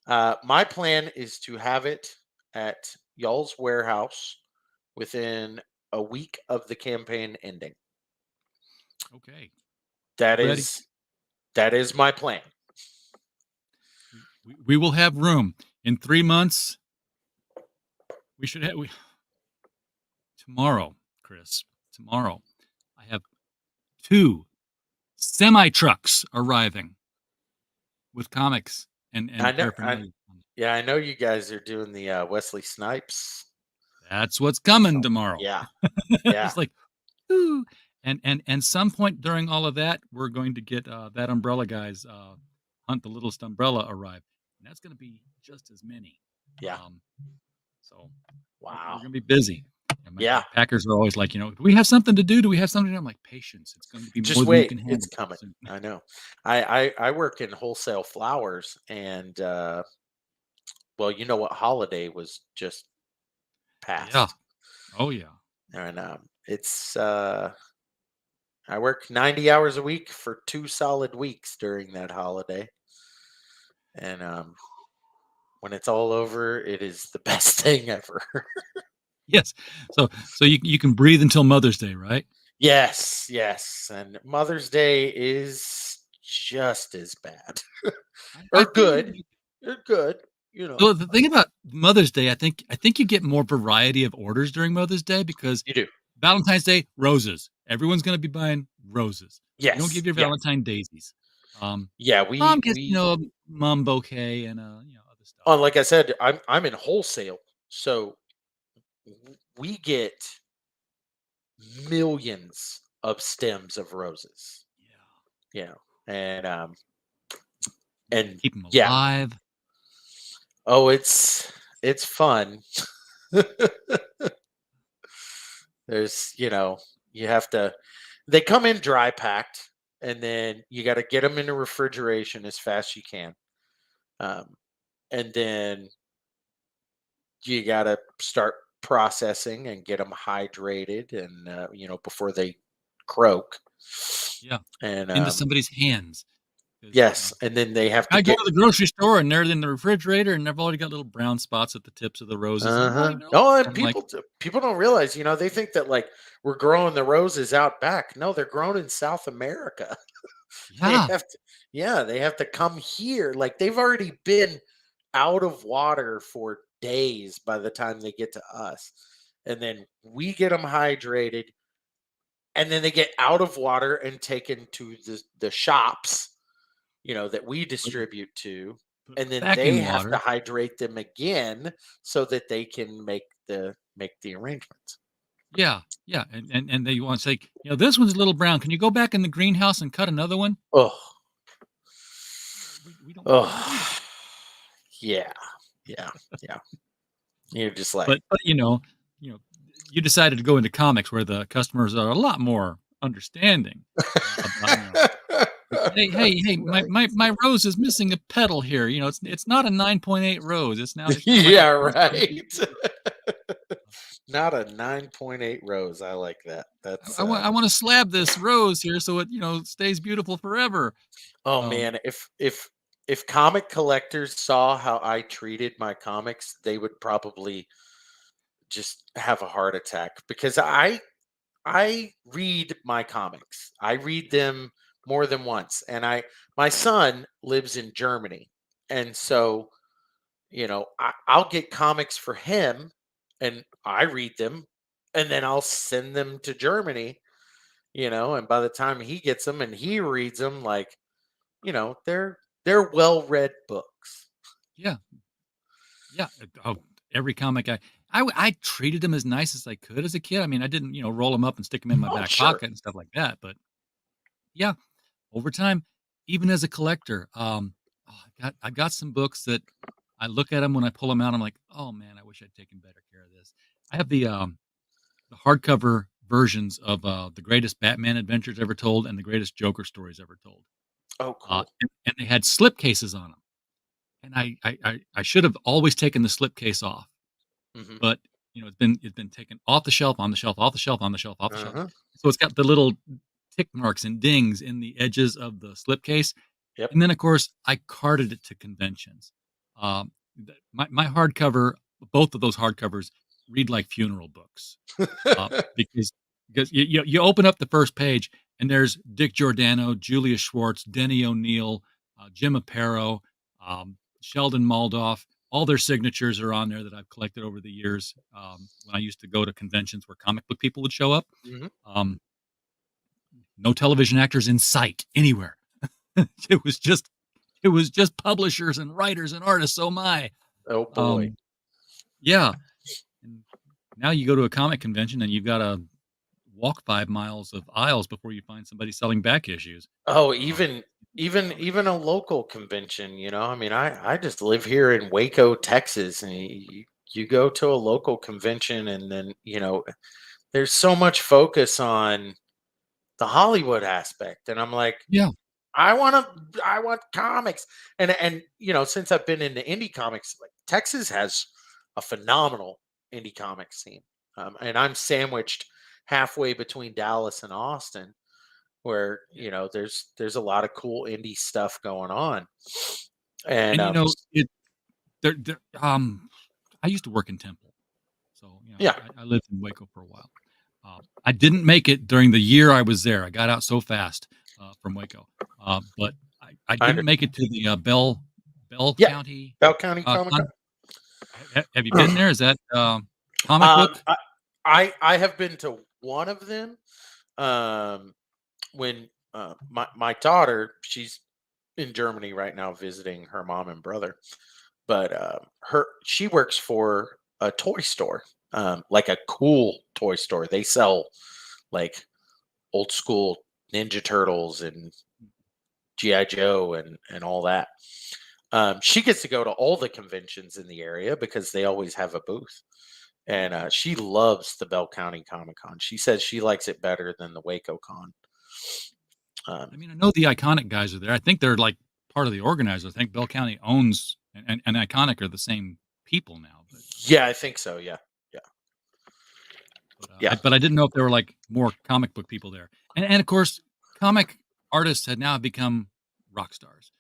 My plan is to have it at y'all's warehouse within a week of the campaign ending. Okay, That ready. is that is my plan. We will have room in 3 months. We should have tomorrow, Chris. Tomorrow, I have 2 semi trucks arriving with comics I and know. I paraphernalia. Yeah, I know you guys are doing the Wesley Snipes That's what's coming film. tomorrow. Yeah, yeah, It's like, ooh, and some point during all of that, we're going to get that umbrella guy's hunt the littlest umbrella arrive, and that's going to be just as many. yeah. Um, so we're Wow. going to be busy. And my Yeah. packers are always like, do we have something to do? Do we have something to do? I'm like, patience. It's going to be more Just than you wait, can it's handle coming. soon. I know. I work in wholesale flowers, and well, you know what holiday was just Yeah. passed, Oh yeah. and it's I work 90 hours a week for 2 solid weeks during that holiday, and when it's all over, it is the best thing ever. Yes. So you can breathe until Mother's Day, right? Yes, yes, and Mother's Day is just as bad I or figured. good. They're good, you know. So the thing about Mother's Day, I think you get more variety of orders during Mother's Day because You do. Valentine's Day, roses. Everyone's going to be buying roses. You don't give Yes, your yeah, Valentine daisies. Um, yeah. Mom We gets, we a mom bouquet and other stuff. like I said, I'm in wholesale, so we get millions of stems of roses. Yeah, Yeah, and keep them yeah. alive. Oh, it's fun. There's you have to. They come in dry packed, and then you got to get them into refrigeration as fast as you can, um, and then you got to start processing and get them hydrated, and before they croak. Yeah. And Into somebody's hands. 'Cause, yes, and then they have to I go get. to the grocery store and they're in the refrigerator and they've already got little brown spots at the tips of the roses. And I'm like, Uh-huh. no. Oh, and I'm like, people don't realize, they think that like we're growing the roses out back. No, they're grown in South America. They yeah, have to, yeah, they have to come here. Like they've already been out of water for days by the time they get to us. And then we get them hydrated, and then they get out of water and taken to the shops, that we put, distribute to. put And then back they in have to water. hydrate them again so that they can make the arrangements. Yeah, yeah. And they want to say, this one's a little brown. Can you go back in the greenhouse and cut another one? Oh, We don't do oh, that. yeah, yeah, yeah. You're just like, But you know, you decided to go into comics where the customers are a lot more understanding about like, hey, right. my rose is missing a petal here. It's not a 9.8 rose. It's more like a Yeah, 10.8. right. Not a 9.8 rose. I like that. That's I want to slab this rose here so it stays beautiful forever. oh Um, man, if comic collectors saw how I treated my comics, they would probably just have a heart attack, because I read my comics. I read them more than once. And my son lives in Germany. And so, I'll get comics for him and I read them, and then I'll send them to Germany, and by the time he gets them and he reads them, like, they're well-read books. yeah, yeah. Every comic I treated them as nice as I could as a kid. I mean, I didn't roll them up and stick them in my Oh, back sure. pocket and stuff like that. But yeah, over time, even as a collector, I've got some books that I look at them when I pull them out. I'm like, oh man, I wish I'd taken better care of this. I have the hardcover versions of the greatest Batman adventures ever told and the greatest Joker stories ever told. Oh, cool. And they had slip cases on them, and I should have always taken the slip case off, Hmm. but it's been taken off the shelf, on the shelf, off the shelf, on the shelf, off the shelf. Uh-huh. So it's got the little tick marks and dings in the edges of the slipcase. Yep. And then, of course, I carted it to conventions. Um, my hardcover, both of those hardcovers, read like funeral books because you open up the first page and there's Dick Giordano, Julia Schwartz, Denny O'Neil, Jim Aparo, Sheldon Maldoff. All their signatures are on there that I've collected over the years. When I used to go to conventions where comic book people would show up, Hmm. um, no television actors in sight anywhere. it was just it was just publishers and writers and artists. Oh my. Oh boy. Um, yeah. And now you go to a comic convention and you've got to walk 5 miles of aisles before you find somebody selling back issues. Oh, Um, even a local convention, I mean, I just live here in Waco, Texas, and you go to a local convention, and then, there's so much focus on the Hollywood aspect, and I'm like, yeah. I want comics. And since I've been in the indie comics, like Texas has a phenomenal indie comics scene. And I'm sandwiched halfway between Dallas and Austin, where there's a lot of cool indie stuff going on. And And I used to work in Temple, so yeah, I lived in Waco for a while. I didn't make it during the year I was there. I got out so fast from Waco, but I I didn't make it to the Bell yeah, County. Bell County Comic Con. Have you been Con. there? Is that comic book? I have been to one of them. When my daughter, she's in Germany right now visiting her mom and brother, but she works for a toy store, like a cool toy store. They sell like old school Ninja Turtles and GI Joe and all that. She gets to go to all the conventions in the area because they always have a booth. And she loves the Bell County Comic Con. She says she likes it better than the Waco Con. I mean, I know the Iconic guys are there. I think they're like part of the organizers. I think Bell County owns and Iconic are the same people now. But Yeah, I think so. Yeah, yeah. Yeah. But I didn't know if there were like more comic book people there. And of course, comic artists had now become rock stars.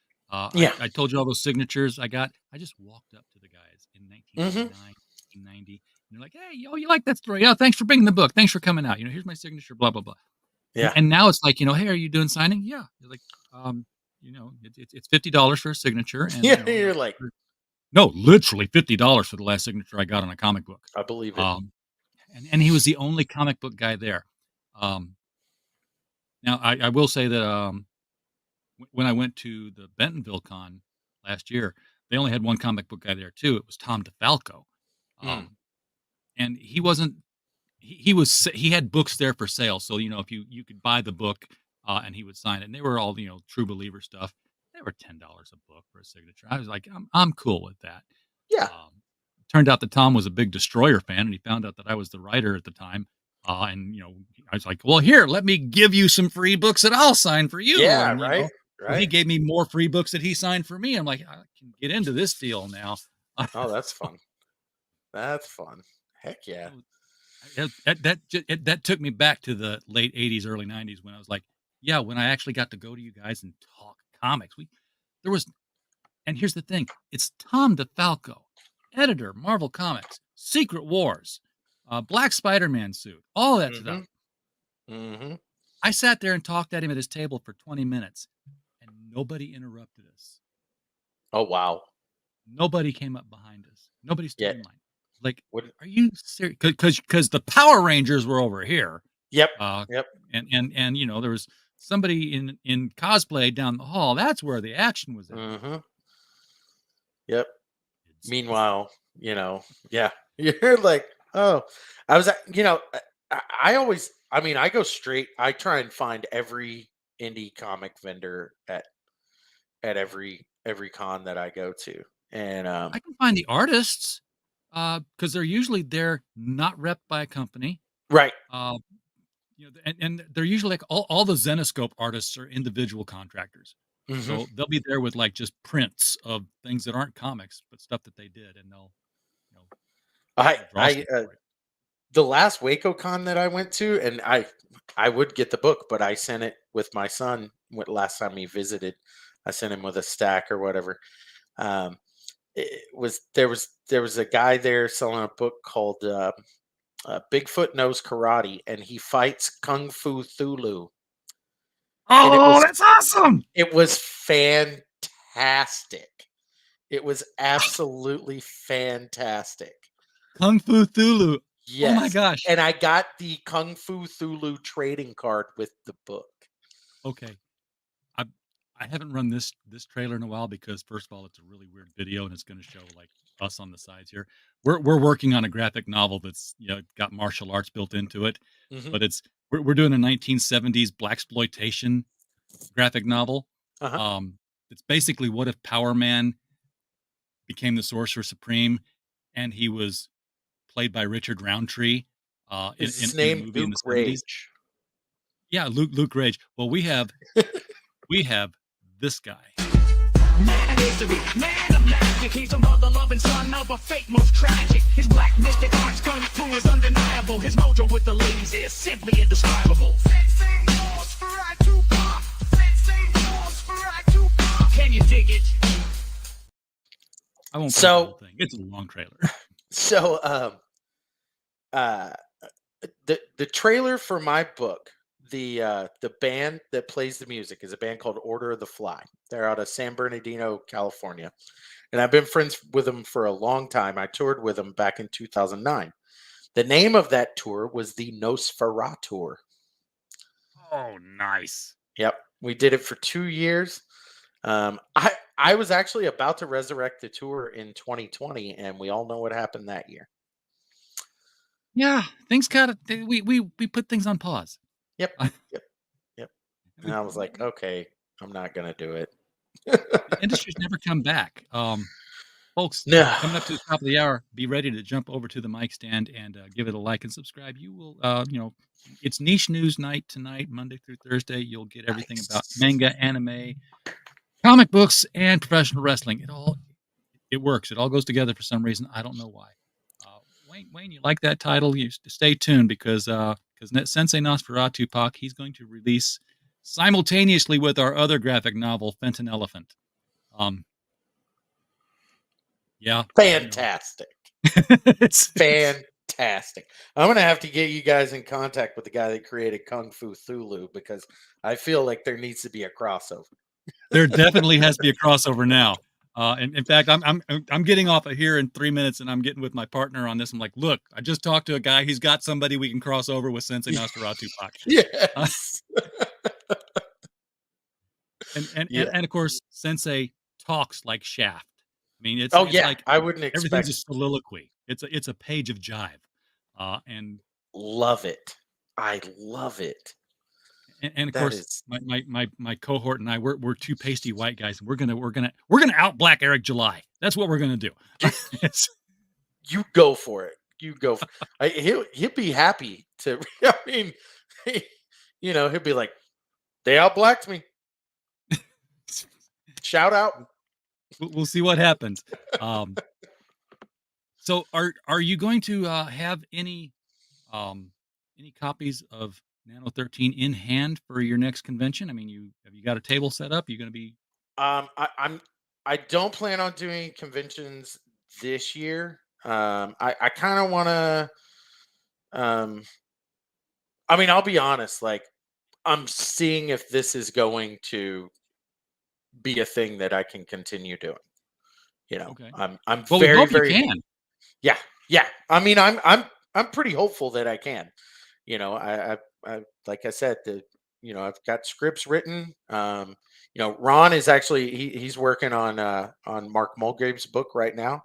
Yeah. I told you all those signatures I got. I just walked up to the guys in Hmm. 1989, 1990. And they're like, "Hey, you like that story? Yeah, thanks for bringing the book. Thanks for coming out. Here's my signature, blah, blah, blah." Yeah. And now it's like, "Hey, are you doing signing?" Yeah. You're like, it's $50 for a signature. And, Yeah. You're like, no, literally $50 for the last signature I got on a comic book. I believe it. And he was the only comic book guy there. Now, I will say that when I went to the Bentonville Con last year, they only had one comic book guy there too. It was Tom DeFalco, and he wasn't. He had books there for sale, so if you could buy the book, and he would sign it. And they were all True Believer stuff. They were $10 a book for a signature. I was like, I'm cool with that. Yeah. Turned out that Tom was a big Destroyer fan, and he found out that I was the writer at the time. And I was like, "Well, here, let me give you some free books that I'll sign for you." Yeah. And, Right. so Right. he gave me more free books that he signed for me. I'm like, I can get into this deal now. Oh, that's fun. That's fun. Heck yeah. That took me back to the late '80s, early '90s when I was like, yeah, when I actually got to go to you guys and talk comics. There was, and here's the thing: it's Tom DeFalco, editor, Marvel Comics, Secret Wars, Black Spider-Man suit, all that stuff. Mm-hmm. I sat there and talked at him at his table for 20 minutes, and nobody interrupted us. Oh, wow. Nobody came up behind us. Nobody stood Yeah. in line. Like, What? are you serious? Because the Power Rangers were over here. Yep. Uh, Yep. and there was somebody in cosplay down the hall. That's where the action was at. Mm-hmm. Yep. Meanwhile, yeah, you're like, oh, I was, I always, I go straight. I try and find every indie comic vendor at every con that I go to, and I can find the artists because they're usually not repped by a company. right. And they're usually like all the Zenoscope artists are individual contractors. Mhm. So they'll be there with like just prints of things that aren't comics, but stuff that they did, and they'll, draw something for it. The last Waco con that I went to, and I would get the book, but I sent it with my son. Last time he visited, I sent him with a stack or whatever. There was a guy there selling a book called Bigfoot Knows Karate, and he fights Kung Fu Thulu. Oh, that's awesome! It was fantastic. It was absolutely fantastic. Kung Fu Thulu. Yes. Oh my gosh. And I got the Kung Fu Thulu trading card with the book. Okay. I haven't run this trailer in a while because first of all, it's a really weird video and it's going to show like us on the sides here. We're working on a graphic novel that's got martial arts built into it, Mhm. but we're doing a 1970s blaxploitation graphic novel. Uh-huh. It's basically what if Power Man became the Sorcerer Supreme, and he was played by Richard Roundtree Is his in name a movie in Luke the 70s. Rage? Yeah, Luke Rage. Well, we have this guy. Man of history, man of magic. He's a mother-loving son of a fate most tragic. His black mystic arts kung fu is undeniable. His mojo with the ladies is simply indescribable. Can you dig it? I won't play the whole thing. It's a long trailer. So, the trailer for my book, the band that plays the music is a band called Order of the Fly. They're out of San Bernardino, California, and I've been friends with them for a long time. I toured with them back in 2009. The name of that tour was the Nosferatu Tour. Oh, nice. Yep, we did it for 2 years. I was actually about to resurrect the tour in 2020, and we all know what happened that year. Yeah, things kind of we put things on pause. Yep. And I was like, okay, I'm not gonna do it. The industry's never come back. Folks, No. coming up to the top of the hour, be ready to jump over to the mic stand and give it a like and subscribe. You will, it's niche news night tonight, Monday through Thursday. You'll get everything about manga, anime, comic books, and professional wrestling. It works. It all goes together for some reason. I don't know why. Wayne, you like that title? You stay tuned because Sensei Nosferatu Pak, he's going to release simultaneously with our other graphic novel, Fenton Elephant. Yeah, Fantastic. it's Fantastic. I'm going to have to get you guys in contact with the guy that created Kung Fu Thulu because I feel like there needs to be a crossover. there definitely has to be a crossover now. And in fact, I'm getting off of here in 3 minutes, and I'm getting with my partner on this. I'm like, look, I just talked to a guy. He's got somebody we can cross over with Sensei Nosferatu Pak. Yes. And of course, Sensei talks like Shaft. I mean, it's like I wouldn't everything's expect. a soliloquy. It's a page of jive, and Love it. I love it. and of That course, is- my cohort and I we're two pasty white guys, and we're gonna out black Eric July. That's what we're gonna do. You go for it. You go. He'll be happy to. I mean, he'll be like, they out blacked me. Shout out. We'll see what happens. So are you going to have any copies of Nano-13 in hand for your next convention? I mean, have you got a table set up? You're going to be I don't plan on doing conventions this year. I kind of want to. I mean, I'll be honest. Like, I'm seeing if this is going to be a thing that I can continue doing. Okay. I'm well. very We hope very you can. yeah. I mean, I'm pretty hopeful that I can. I like I said, I've got scripts written. Ron is actually he's working on Mark Mulgrave's book right now,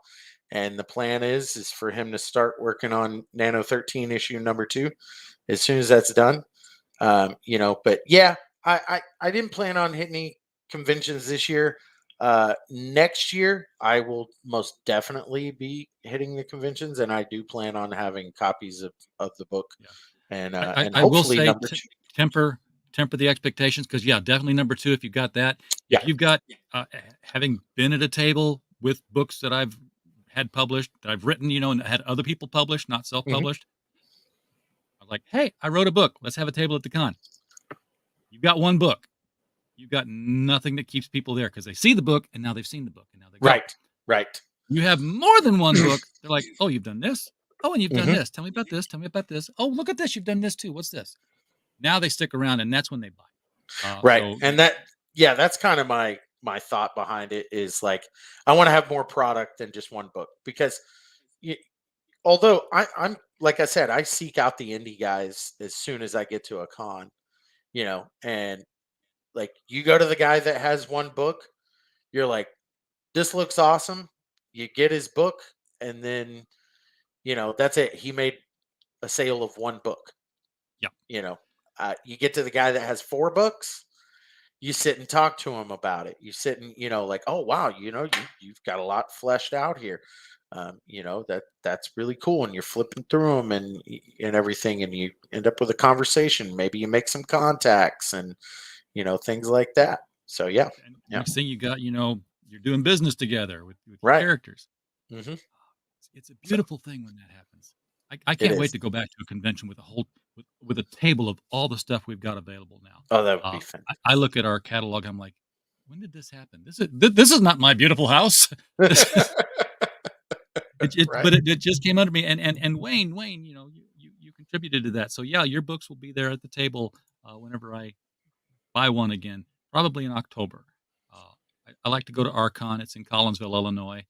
and the plan is for him to start working on Nano-13 issue number 2 as soon as that's done. But yeah, I didn't plan on hitting any conventions this year. Next year I will most definitely be hitting the conventions, and I do plan on having copies of the book. Yeah. And I will hopefully say number 2. temper the expectations, because definitely number 2 if you got that. Yeah. If you've got having been at a table with books that I've had published, that I've written, and had other people published, not self-published. I was like, hey, I wrote a book. Let's have a table at the con. You've got one book. You've got nothing that keeps people there, because they see the book and now they've seen the book and now they go. Right. You have more than one book. They're like, oh, you've done this. Oh, and you've done this. Tell me about this. Tell me about this. Oh, look at this. You've done this too. What's this? Now they stick around, and that's when they buy. Right. So, And that's kind of my thought behind it, is like, I want to have more product than just one book, because although I'm like I said, I seek out the indie guys as soon as I get to a con, and like, you go to the guy that has one book, you're like, this looks awesome. You get his book, and then, that's it. He made a sale of one book. Yeah. You get to the guy that has 4 books, you sit and talk to him about it. You sit and, like, oh, wow, you've got a lot fleshed out here. That's really cool. And you're flipping through them and everything, and you end up with a conversation. Maybe you make some contacts and, things like that. So, yeah. And next thing you got, you're doing business together with Right. characters. Mm-hmm. It's a beautiful thing when that happens. I can't wait to go back to a convention with with a table of all the stuff we've got available now. Oh, that would be fun. I look at our catalog. I'm like, when did this happen? This is not my beautiful house. But it just came under me. And Wayne, you contributed to that. So yeah, your books will be there at the table whenever I buy one again, probably in October. I like to go to Archon. It's in Collinsville, Illinois.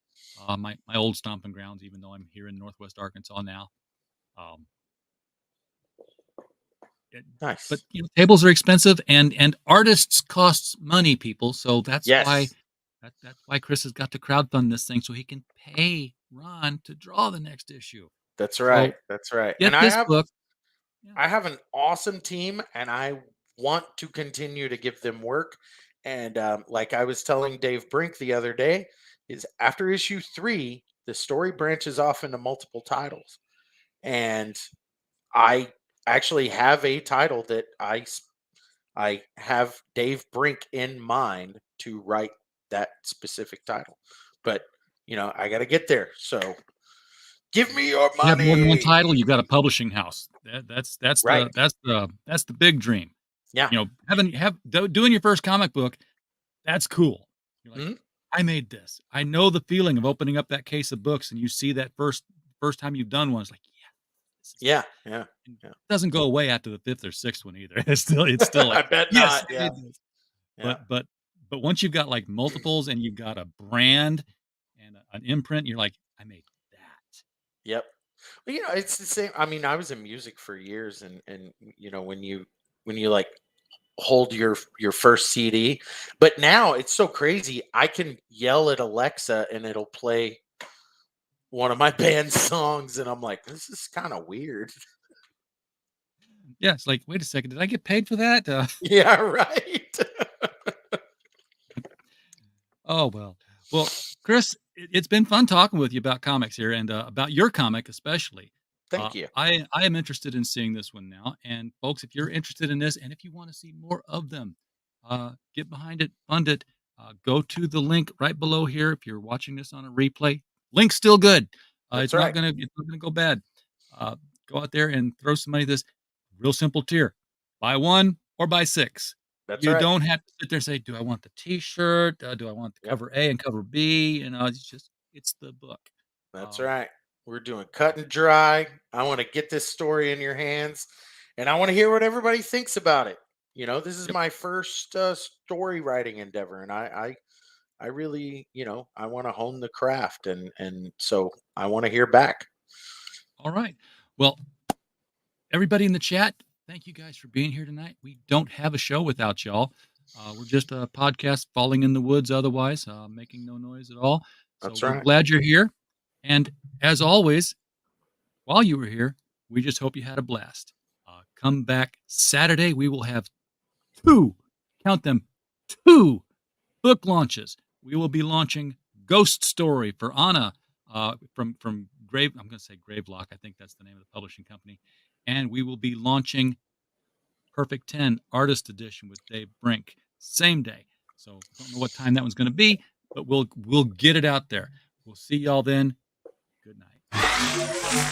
My old stomping grounds, even though I'm here in Northwest Arkansas now. Nice. But tables are expensive, and artists costs money, people. So that's why Kris has got to crowdfund this thing, so he can pay Ron to draw the next issue. That's right. So that's right. Get And this book. I have an awesome team, and I want to continue to give them work. And like I was telling Dave Brink the other day, is after issue 3, the story branches off into multiple titles. And I actually have a title that I have Dave Brink in mind to write that specific title. But, I got to get there. So Give me your You have more than one money. title, you've got a publishing house. Right. That's the big dream. Yeah. You know, doing your first comic book, that's cool. You're like, Mhm. I made this. I know the feeling of opening up that case of books and you see that first time you've done one. It's like, yeah, this is Yeah. Yeah. and Yeah. it doesn't go away after the fifth or sixth one either. It's still I like, bet yes, not. I Yeah. did this. Yeah. But once you've got like multiples and you've got a brand and an imprint, you're like, I made that. Yep. Well, it's the same. I mean, I was in music for years, and when you like hold your first CD, but now it's so crazy. I can yell at Alexa and it'll play one of my band's songs, and I'm like, this is kind of weird. Yeah, it's like, wait a second, did I get paid for that? Yeah, right. Oh well. Well, Chris, it's been fun talking with you about comics here and about your comic especially. Thank you. I am interested in seeing this one now. And folks, if you're interested in this and if you want to see more of them, get behind it, fund it. Go to the link right below here if you're watching this on a replay. Link's still good. That's It's not right. gonna go bad. Go out there and throw some money. This real simple tier: buy one or buy six. That's You right. don't have to sit there and say, "Do I want the T-shirt? Do I want the Yep. cover A and cover B?" It's the book. That's Um, right. We're doing cut and dry. I want to get this story in your hands, and I want to hear what everybody thinks about it. This is yep. my first story writing endeavor, and I really, I want to hone the craft, and so I want to hear back. All right. Well, everybody in the chat, thank you guys for being here tonight. We don't have a show without y'all. We're just a podcast falling in the woods otherwise, making no noise at all. So That's we're right. glad you're here. And as always, while you were here, we just hope you had a blast. Come back Saturday. We will have two, count them, two book launches. We will be launching Ghost Story for Anna from Grave. I'm going to say Gravelock. I think that's the name of the publishing company. And we will be launching Perfect 10 Artist Edition with Dave Brink same day. So don't know what time that one's going to be, but we'll get it out there. We'll see y'all then. Good night.